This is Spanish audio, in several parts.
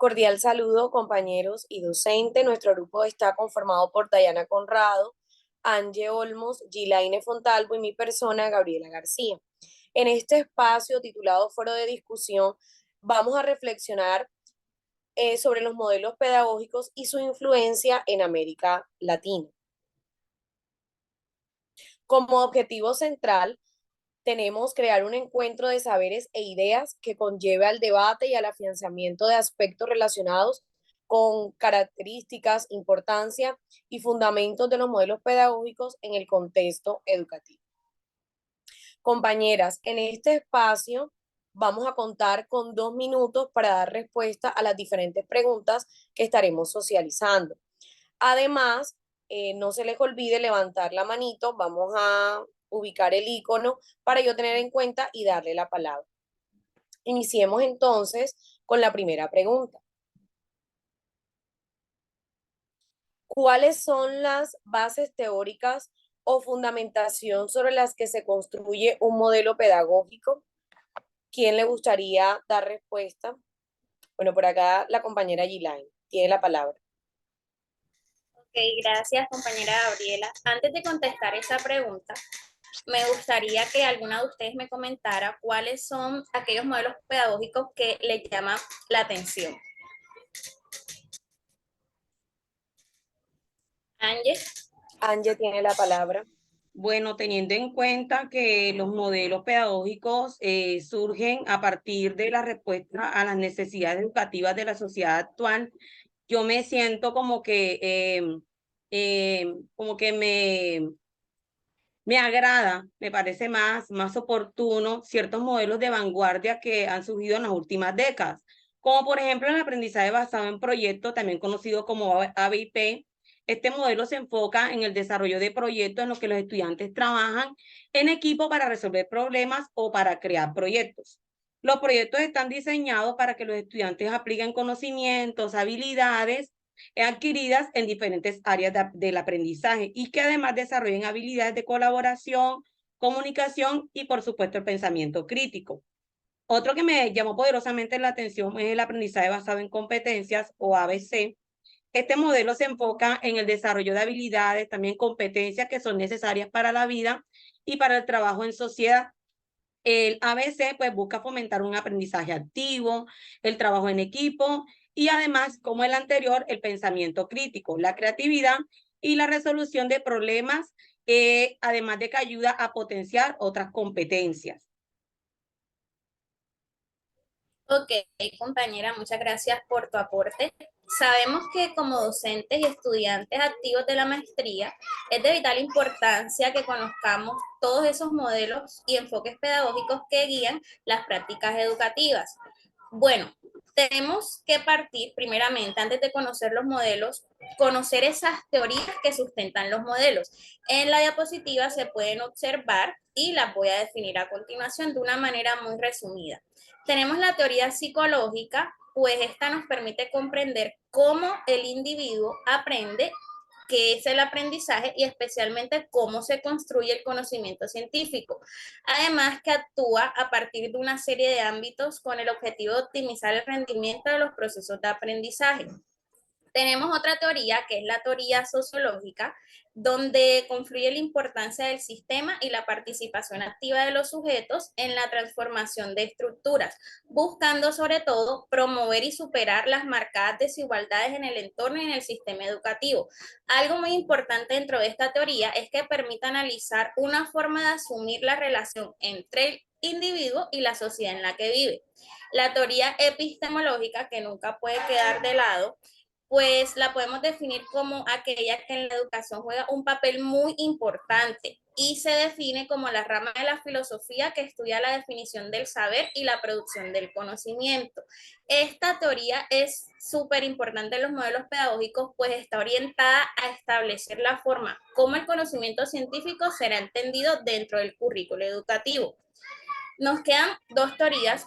Cordial saludo, compañeros y docentes. Nuestro grupo está conformado por Dayana Conrado, Angie Olmos, Gilaine Fontalvo y mi persona, Gabriela García. En este espacio titulado Foro de Discusión, vamos a reflexionar sobre los modelos pedagógicos y su influencia en América Latina. Como objetivo central, tenemos crear un encuentro de saberes e ideas que conlleve al debate y al afianzamiento de aspectos relacionados con características, importancia y fundamentos de los modelos pedagógicos en el contexto educativo. Compañeras, en este espacio vamos a contar con 2 minutos para dar respuesta a las diferentes preguntas que estaremos socializando. Además, no se les olvide levantar la manito, vamos a ubicar el icono para yo tener en cuenta y darle la palabra. Iniciemos entonces con la primera pregunta. ¿Cuáles son las bases teóricas o fundamentación sobre las que se construye un modelo pedagógico? ¿Quién le gustaría dar respuesta? Bueno, por acá la compañera Gilaine tiene la palabra. Ok, gracias compañera Gabriela. Antes de contestar esa pregunta, me gustaría que alguna de ustedes me comentara cuáles son aquellos modelos pedagógicos que les llaman la atención. Ángel. Angie tiene la palabra. Bueno, teniendo en cuenta que los modelos pedagógicos surgen a partir de la respuesta a las necesidades educativas de la sociedad actual, yo me siento como que me agrada, me parece más oportuno ciertos modelos de vanguardia que han surgido en las últimas décadas, como por ejemplo el aprendizaje basado en proyectos, también conocido como ABIP. Este modelo se enfoca en el desarrollo de proyectos en los que los estudiantes trabajan en equipo para resolver problemas o para crear proyectos. Los proyectos están diseñados para que los estudiantes apliquen conocimientos, habilidades adquiridas en diferentes áreas del aprendizaje y que además desarrollen habilidades de colaboración, comunicación y por supuesto el pensamiento crítico. Otro que me llamó poderosamente la atención es el aprendizaje basado en competencias o ABC. Este modelo se enfoca en el desarrollo de habilidades, también competencias que son necesarias para la vida y para el trabajo en sociedad. El ABC pues busca fomentar un aprendizaje activo, el trabajo en equipo y además, como el anterior, el pensamiento crítico, la creatividad y la resolución de problemas, además de que ayuda a potenciar otras competencias. Ok, compañera, muchas gracias por tu aporte. Sabemos que como docentes y estudiantes activos de la maestría, es de vital importancia que conozcamos todos esos modelos y enfoques pedagógicos que guían las prácticas educativas. Bueno, tenemos que partir primeramente, antes de conocer los modelos, conocer esas teorías que sustentan los modelos. En la diapositiva se pueden observar y las voy a definir a continuación de una manera muy resumida. Tenemos la teoría psicológica, pues esta nos permite comprender cómo el individuo aprende, qué es el aprendizaje y especialmente cómo se construye el conocimiento científico. Además que actúa a partir de una serie de ámbitos con el objetivo de optimizar el rendimiento de los procesos de aprendizaje. Tenemos otra teoría, que es la teoría sociológica, donde confluye la importancia del sistema y la participación activa de los sujetos en la transformación de estructuras, buscando sobre todo promover y superar las marcadas desigualdades en el entorno y en el sistema educativo. Algo muy importante dentro de esta teoría es que permite analizar una forma de asumir la relación entre el individuo y la sociedad en la que vive. La teoría epistemológica, que nunca puede quedar de lado, pues la podemos definir como aquella que en la educación juega un papel muy importante y se define como la rama de la filosofía que estudia la definición del saber y la producción del conocimiento. Esta teoría es súper importante en los modelos pedagógicos, pues está orientada a establecer la forma como el conocimiento científico será entendido dentro del currículo educativo. Nos quedan dos teorías.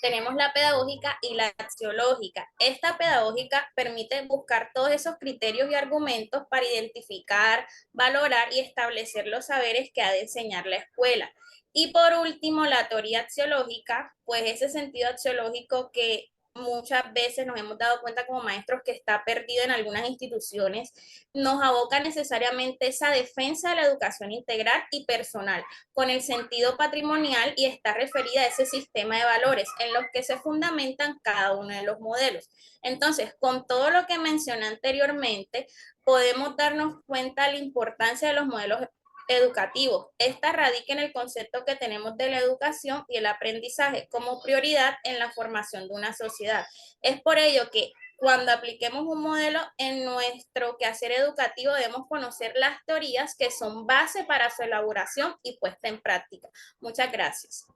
Tenemos la pedagógica y la axiológica. Esta pedagógica permite buscar todos esos criterios y argumentos para identificar, valorar y establecer los saberes que ha de enseñar la escuela. Y por último, la teoría axiológica, pues ese sentido axiológico que muchas veces nos hemos dado cuenta como maestros que está perdido en algunas instituciones, nos aboca necesariamente esa defensa de la educación integral y personal, con el sentido patrimonial, y está referida a ese sistema de valores en los que se fundamentan cada uno de los modelos. Entonces, con todo lo que mencioné anteriormente, podemos darnos cuenta de la importancia de los modelos educativos. Esta radica en el concepto que tenemos de la educación y el aprendizaje como prioridad en la formación de una sociedad. Es por ello que cuando apliquemos un modelo en nuestro quehacer educativo debemos conocer las teorías que son base para su elaboración y puesta en práctica. Muchas gracias.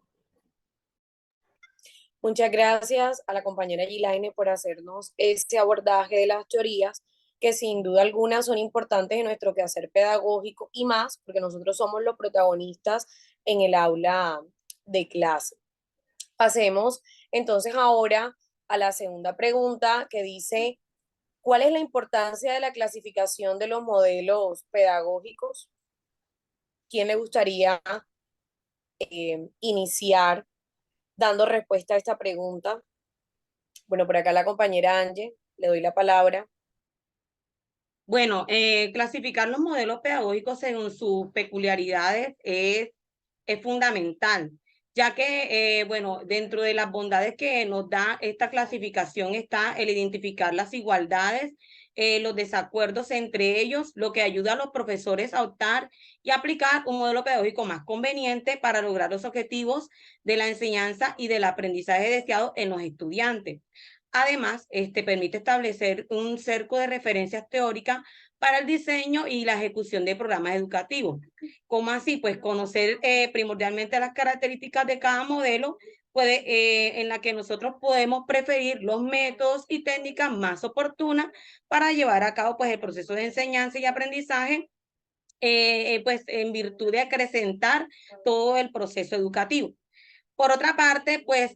Muchas gracias a la compañera Gilaine por hacernos este abordaje de las teorías, que sin duda alguna son importantes en nuestro quehacer pedagógico y más porque nosotros somos los protagonistas en el aula de clase. Pasemos entonces ahora a la segunda pregunta que dice, ¿cuál es la importancia de la clasificación de los modelos pedagógicos? ¿Quién le gustaría iniciar dando respuesta a esta pregunta? Bueno, por acá la compañera Angie, le doy la palabra. Bueno, clasificar los modelos pedagógicos según sus peculiaridades es fundamental, ya que, bueno, dentro de las bondades que nos da esta clasificación está el identificar las igualdades, los desacuerdos entre ellos, lo que ayuda a los profesores a optar y aplicar un modelo pedagógico más conveniente para lograr los objetivos de la enseñanza y del aprendizaje deseado en los estudiantes. Además, permite establecer un cerco de referencias teóricas para el diseño y la ejecución de programas educativos. ¿Cómo así? Pues conocer primordialmente las características de cada modelo, en la que nosotros podemos preferir los métodos y técnicas más oportunas para llevar a cabo pues, el proceso de enseñanza y aprendizaje, pues en virtud de acrecentar todo el proceso educativo. Por otra parte, pues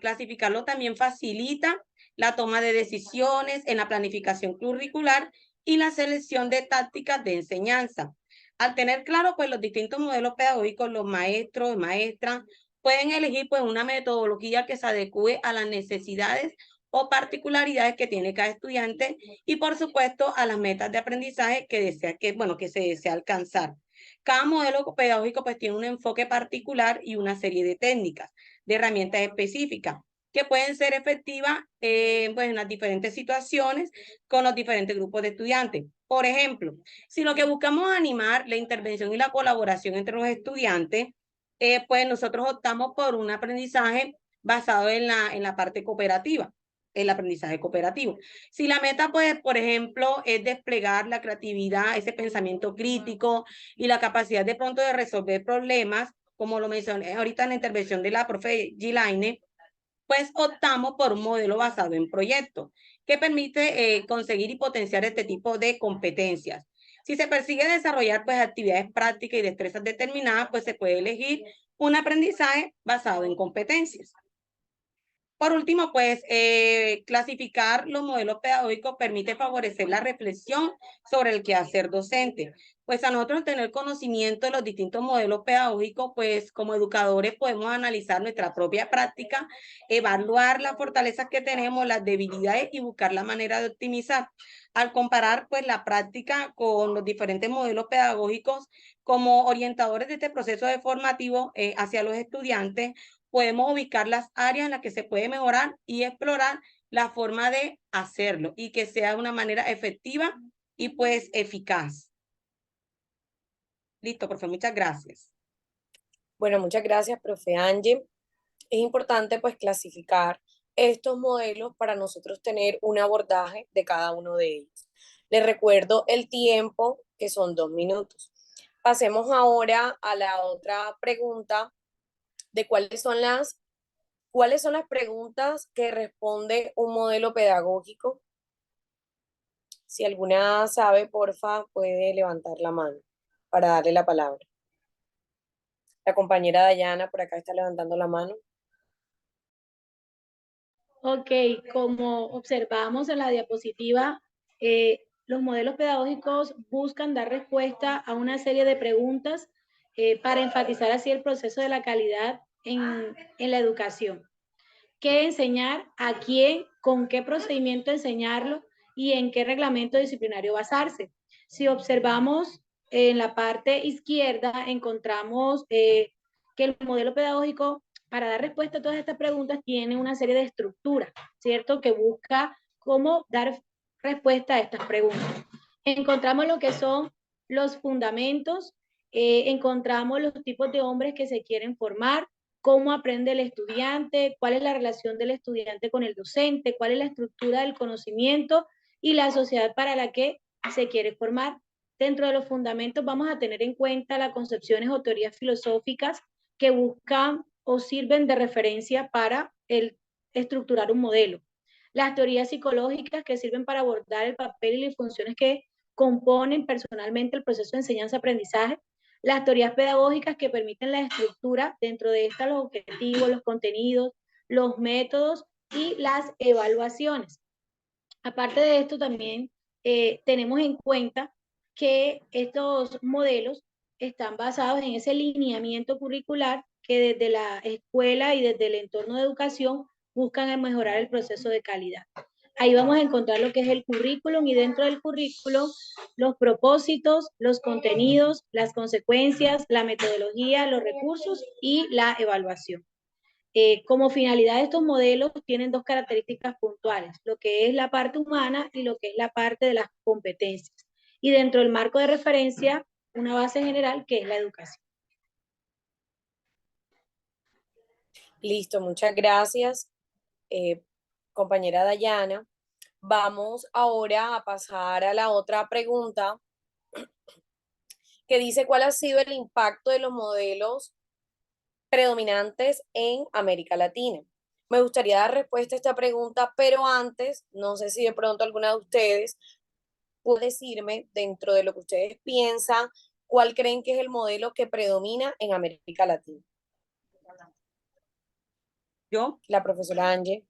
clasificarlo también facilita la toma de decisiones en la planificación curricular y la selección de tácticas de enseñanza. Al tener claro pues los distintos modelos pedagógicos, los maestros y maestras pueden elegir pues una metodología que se adecue a las necesidades o particularidades que tiene cada estudiante y por supuesto a las metas de aprendizaje que se desea alcanzar. Cada modelo pedagógico pues tiene un enfoque particular y una serie de técnicas, de herramientas específicas que pueden ser efectivas pues en las diferentes situaciones con los diferentes grupos de estudiantes. Por ejemplo, si lo que buscamos es animar la intervención y la colaboración entre los estudiantes, pues nosotros optamos por un aprendizaje basado en la parte cooperativa, el aprendizaje cooperativo. Si la meta, pues, por ejemplo, es desplegar la creatividad, ese pensamiento crítico y la capacidad de pronto de resolver problemas, como lo mencioné ahorita en la intervención de la profe Gilaine, pues optamos por un modelo basado en proyectos que permite conseguir y potenciar este tipo de competencias. Si se persigue desarrollar pues actividades prácticas y destrezas determinadas, pues se puede elegir un aprendizaje basado en competencias. Por último, pues clasificar los modelos pedagógicos permite favorecer la reflexión sobre el quehacer docente. Pues a nosotros tener conocimiento de los distintos modelos pedagógicos, pues como educadores podemos analizar nuestra propia práctica, evaluar las fortalezas que tenemos, las debilidades y buscar la manera de optimizar. Al comparar pues la práctica con los diferentes modelos pedagógicos como orientadores de este proceso de formativo hacia los estudiantes, podemos ubicar las áreas en las que se puede mejorar y explorar la forma de hacerlo y que sea de una manera efectiva y pues eficaz. Listo, profe, muchas gracias. Bueno, muchas gracias, profe Angie. Es importante pues clasificar estos modelos para nosotros tener un abordaje de cada uno de ellos. Les recuerdo el tiempo, que son 2 minutos. Pasemos ahora a la otra pregunta de cuáles son las preguntas que responde un modelo pedagógico. Si alguna sabe, porfa, puede levantar la mano para darle la palabra. La compañera Dayana por acá está levantando la mano. Ok, como observamos en la diapositiva, los modelos pedagógicos buscan dar respuesta a una serie de preguntas para enfatizar así el proceso de la calidad en la educación. qué enseñar, a quién, con qué procedimiento enseñarlo y en qué reglamento disciplinario basarse. Si observamos en la parte izquierda, encontramos que el modelo pedagógico, para dar respuesta a todas estas preguntas, tiene una serie de estructuras, ¿cierto? Que busca cómo dar respuesta a estas preguntas. Encontramos lo que son los fundamentos, encontramos los tipos de hombres que se quieren formar, cómo aprende el estudiante, cuál es la relación del estudiante con el docente, cuál es la estructura del conocimiento y la sociedad para la que se quiere formar. Dentro de los fundamentos vamos a tener en cuenta las concepciones o teorías filosóficas que buscan o sirven de referencia para estructurar un modelo. Las teorías psicológicas que sirven para abordar el papel y las funciones que componen personalmente el proceso de enseñanza-aprendizaje. Las teorías pedagógicas que permiten la estructura, dentro de estas los objetivos, los contenidos, los métodos y las evaluaciones. Aparte de esto, también tenemos en cuenta que estos modelos están basados en ese lineamiento curricular que desde la escuela y desde el entorno de educación buscan mejorar el proceso de calidad. Ahí vamos a encontrar lo que es el currículum y dentro del currículum los propósitos, los contenidos, las consecuencias, la metodología, los recursos y la evaluación. Como finalidad, estos modelos tienen dos características puntuales, lo que es la parte humana y lo que es la parte de las competencias. Y dentro del marco de referencia, una base general que es la educación. Listo, muchas gracias, compañera Dayana. Vamos ahora a pasar a la otra pregunta que dice cuál ha sido el impacto de los modelos predominantes en América Latina. Me gustaría dar respuesta a esta pregunta, pero antes, no sé si de pronto alguna de ustedes puede decirme, dentro de lo que ustedes piensan, cuál creen que es el modelo que predomina en América Latina. Yo, La profesora Angie.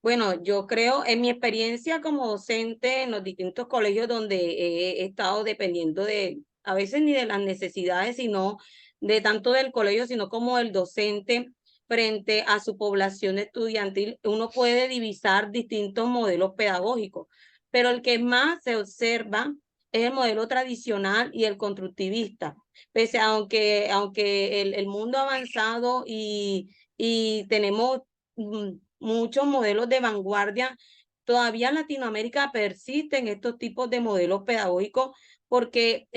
bueno, yo creo, en mi experiencia como docente en los distintos colegios donde he estado dependiendo de, a veces ni de las necesidades, sino de tanto del colegio, sino como el docente frente a su población estudiantil, uno puede divisar distintos modelos pedagógicos, pero el que más se observa es el modelo tradicional y el constructivista. Pese a aunque el mundo ha avanzado y tenemos muchos modelos de vanguardia, todavía en Latinoamérica persisten estos tipos de modelos pedagógicos porque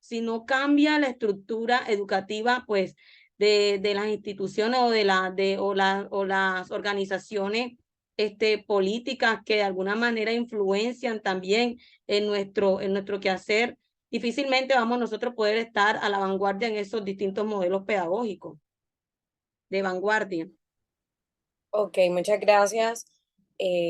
si no cambia la estructura educativa, pues de las instituciones o las organizaciones políticas que de alguna manera influencian también en nuestro quehacer, difícilmente vamos nosotros a poder estar a la vanguardia en esos distintos modelos pedagógicos de vanguardia. Ok, muchas gracias,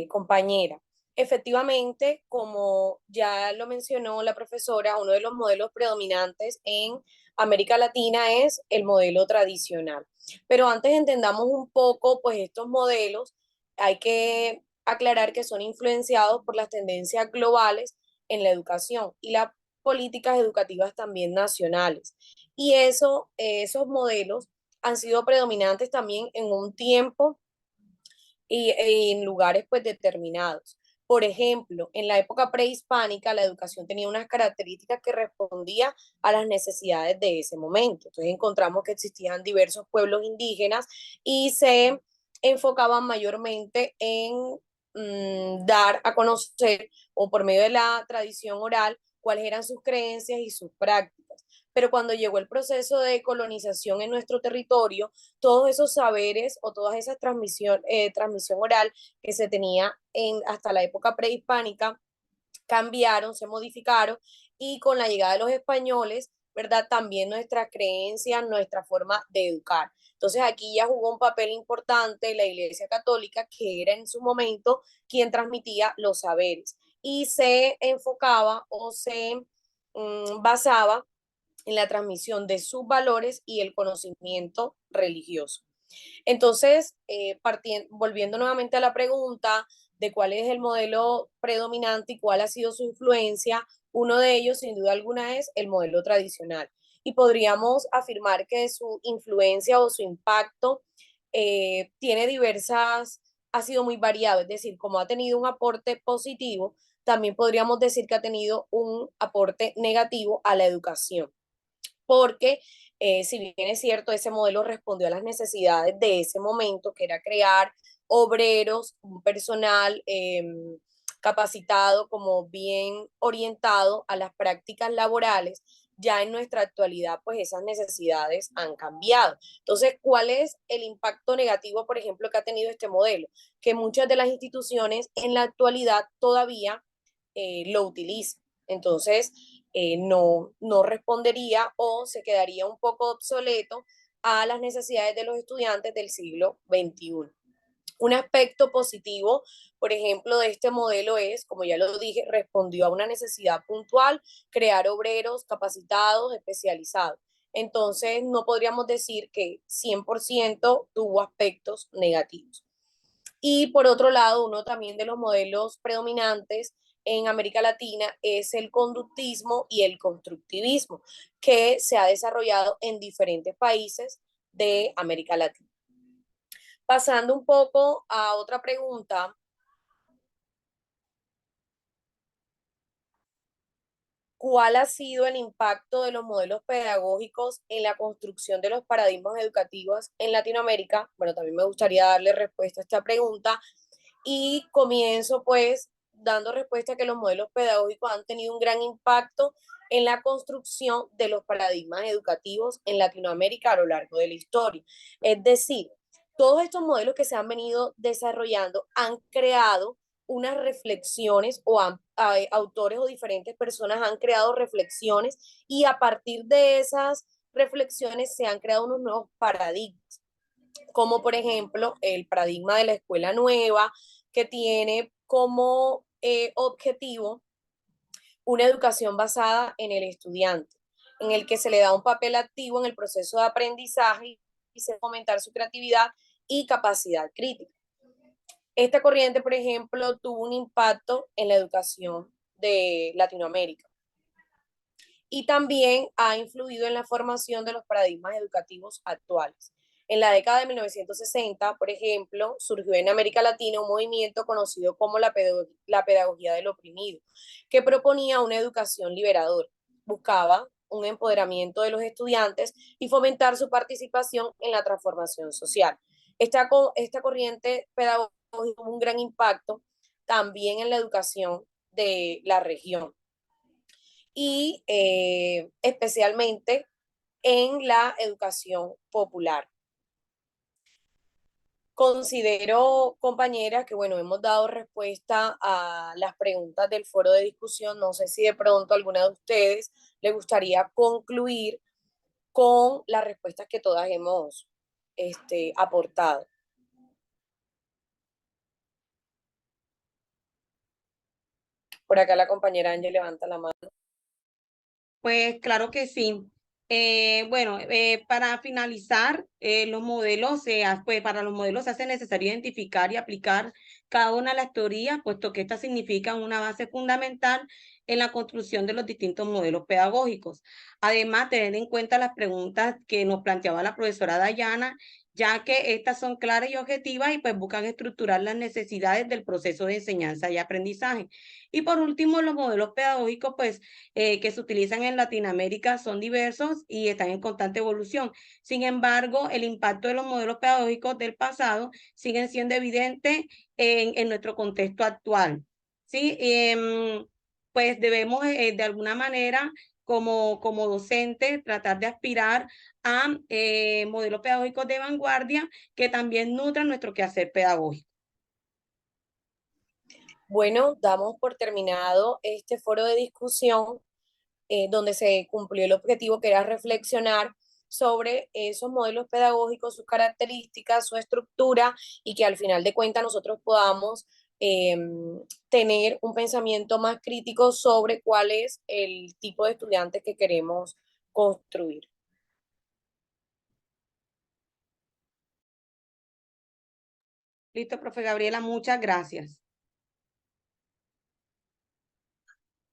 compañera. Efectivamente, como ya lo mencionó la profesora, uno de los modelos predominantes en América Latina es el modelo tradicional. Pero antes entendamos un poco, pues estos modelos, hay que aclarar que son influenciados por las tendencias globales en la educación y las políticas educativas también nacionales. Y esos modelos han sido predominantes también en un tiempo y en lugares pues determinados. Por ejemplo, en la época prehispánica la educación tenía unas características que respondían a las necesidades de ese momento. Entonces encontramos que existían diversos pueblos indígenas y se enfocaban mayormente en dar a conocer o por medio de la tradición oral cuáles eran sus creencias y sus prácticas. Pero cuando llegó el proceso de colonización en nuestro territorio, todos esos saberes o todas esas transmisión oral que se tenía hasta la época prehispánica cambiaron, se modificaron y con la llegada de los españoles, ¿verdad? También nuestras creencias, nuestra forma de educar. Entonces aquí ya jugó un papel importante la Iglesia Católica, que era en su momento quien transmitía los saberes y se enfocaba o se basaba en la transmisión de sus valores y el conocimiento religioso. Entonces, volviendo nuevamente a la pregunta de cuál es el modelo predominante y cuál ha sido su influencia, uno de ellos, sin duda alguna, es el modelo tradicional. Y podríamos afirmar que su influencia o su impacto tiene diversas, ha sido muy variado, es decir, como ha tenido un aporte positivo, también podríamos decir que ha tenido un aporte negativo a la educación, porque si bien es cierto, ese modelo respondió a las necesidades de ese momento, que era crear obreros, un personal capacitado, como bien orientado a las prácticas laborales. Ya en nuestra actualidad, pues esas necesidades han cambiado. Entonces, ¿cuál es el impacto negativo, por ejemplo, que ha tenido este modelo? Que muchas de las instituciones en la actualidad todavía lo utilizan. Entonces, no respondería o se quedaría un poco obsoleto a las necesidades de los estudiantes del siglo XXI. Un aspecto positivo, por ejemplo, de este modelo es, como ya lo dije, respondió a una necesidad puntual, crear obreros capacitados, especializados. Entonces, no podríamos decir que 100% tuvo aspectos negativos. Y por otro lado, uno también de los modelos predominantes en América Latina es el conductismo y el constructivismo, que se ha desarrollado en diferentes países de América Latina. Pasando un poco a otra pregunta, ¿cuál ha sido el impacto de los modelos pedagógicos en la construcción de los paradigmas educativos en Latinoamérica? Bueno, también me gustaría darle respuesta a esta pregunta y comienzo pues dando respuesta a que los modelos pedagógicos han tenido un gran impacto en la construcción de los paradigmas educativos en Latinoamérica a lo largo de la historia. Es decir, todos estos modelos que se han venido desarrollando han creado unas reflexiones o autores o diferentes personas han creado reflexiones y a partir de esas reflexiones se han creado unos nuevos paradigmas, como por ejemplo el paradigma de la escuela nueva, que tiene como objetivo una educación basada en el estudiante, en el que se le da un papel activo en el proceso de aprendizaje y se fomentar su creatividad y capacidad crítica. Esta corriente, por ejemplo, tuvo un impacto en la educación de Latinoamérica y también ha influido en la formación de los paradigmas educativos actuales. En la década de 1960, por ejemplo, surgió en América Latina un movimiento conocido como la pedagogía del oprimido, que proponía una educación liberadora. Buscaba un empoderamiento de los estudiantes y fomentar su participación en la transformación social. Esta corriente pedagógica tuvo un gran impacto también en la educación de la región y especialmente en la educación popular. Considero, compañeras, que bueno, hemos dado respuesta a las preguntas del foro de discusión. No sé si de pronto alguna de ustedes le gustaría concluir con las respuestas que todas hemos aportado. Por acá la compañera Ángel levanta la mano. Pues claro que sí. Bueno, para finalizar, los modelos, pues para los modelos se hace necesario identificar y aplicar cada una de las teorías, puesto que estas significan una base fundamental en la construcción de los distintos modelos pedagógicos. Además, tener en cuenta las preguntas que nos planteaba la profesora Dayana, ya que estas son claras y objetivas y pues buscan estructurar las necesidades del proceso de enseñanza y aprendizaje. Y por último, los modelos pedagógicos, pues, que se utilizan en Latinoamérica son diversos y están en constante evolución. Sin embargo, el impacto de los modelos pedagógicos del pasado siguen siendo evidentes en nuestro contexto actual. ¿Sí? Pues debemos de alguna manera como docentes tratar de aspirar a modelos pedagógicos de vanguardia que también nutran nuestro quehacer pedagógico. Bueno, damos por terminado este foro de discusión donde se cumplió el objetivo que era reflexionar sobre esos modelos pedagógicos, sus características, su estructura y que al final de cuentas nosotros podamos tener un pensamiento más crítico sobre cuál es el tipo de estudiantes que queremos construir. Listo, profe Gabriela, muchas gracias.